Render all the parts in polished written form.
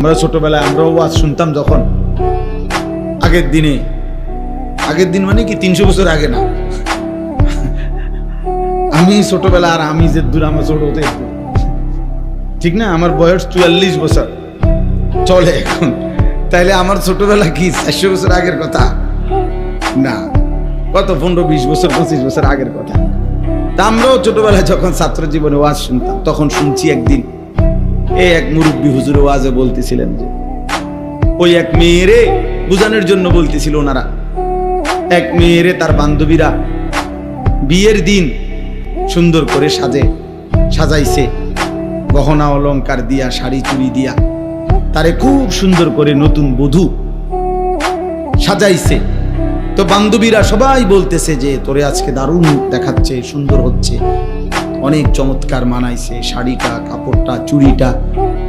আমরা ছোটবেলায় আমরাও ওয়াজ শুনতাম যখন, আগের দিন মানে কি 300 বছর আগে না, আমি ছোটবেলা আর আমি যে দূর আমার ছোট হতে ঠিক না, আমার বয়স 44 বছর চলে এখন, তাইলে আমার ছোটবেলা কি 400 বছর আগের কথা না, কত 15-20 বছর 25 বছর আগের কথা। তা আমরাও ছোটবেলায় যখন ছাত্র জীবনে ওয়াজ শুনতাম তখন শুনছি একদিন এই এক মুরব্বী হুজুর ওয়াজে বলতেছিলেন যে ওই এক মেয়েরে বুঝানোর জন্য বলতেছিল ওনারা, এক মেয়েরে তার বান্ধবীরা বিয়ের দিন সুন্দর করে সাজাইছে, গহনা অলংকার দিয়া, শাড়ি চুড়ি দিয়া তারে খুব সুন্দর করে নতুন বধূ সাজাইছে। তো বান্ধবীরা সবাই বলতেছে যে তোরে আজকে দারুণ দেখাচ্ছে, সুন্দর হচ্ছে, অনেক চমৎকার মানাইছে শাড়িটা, কাপড়টা, চুড়িটা,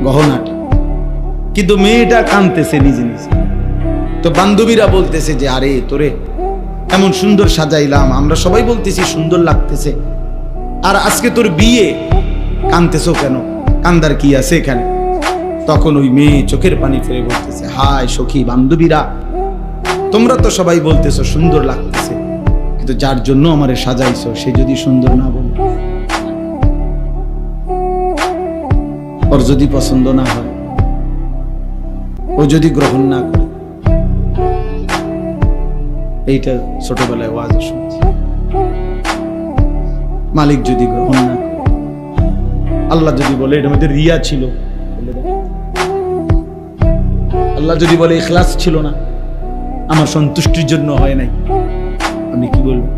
গহনাটা। কিন্তু মেয়েটা কাঁদতেছে নিজে নিজে। তো বান্ধবীরা বলতেছে যে আরে তোরে এমন সুন্দর সাজাইলাম, আমরা সবাই বলতেছি সুন্দর লাগতেছে, আর আজকে তোর বিয়ে, কাঁদতেছো কেন, কান্দার কি আছে এখানে? তখন ওই মেয়ে চোখের পানি ফেলে বলতেছে, হায় সখী বান্ধবীরা, তোমরা তো সবাই বলতেছো সুন্দর লাগতেছে, কিন্তু যার জন্য আমারে সাজাইছো সে যদি সুন্দর না বলে, ওর যদি পছন্দ না হয়, ও যদি গ্রহণ না করে, এইটা ছোটবেলায় ওয়াজ শুনছি, মালিক যদি গ্রহণ না করে, আল্লাহ যদি বলে এটার মধ্যে রিয়া ছিল, আল্লাহ যদি বলে ইখলাস ছিল না, আমার সন্তুষ্টির জন্য হয় নাই, আমি কি বলবো?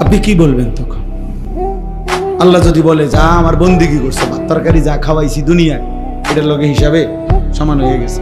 আপনি কি বলবেন তখন? আল্লাহ যদি বলে যা আমার বন্দেগী করছে, ভাত তরকারি যা খাওয়াইছি দুনিয়ায়, এটার লগে হিসাবে সমান হয়ে গেছে।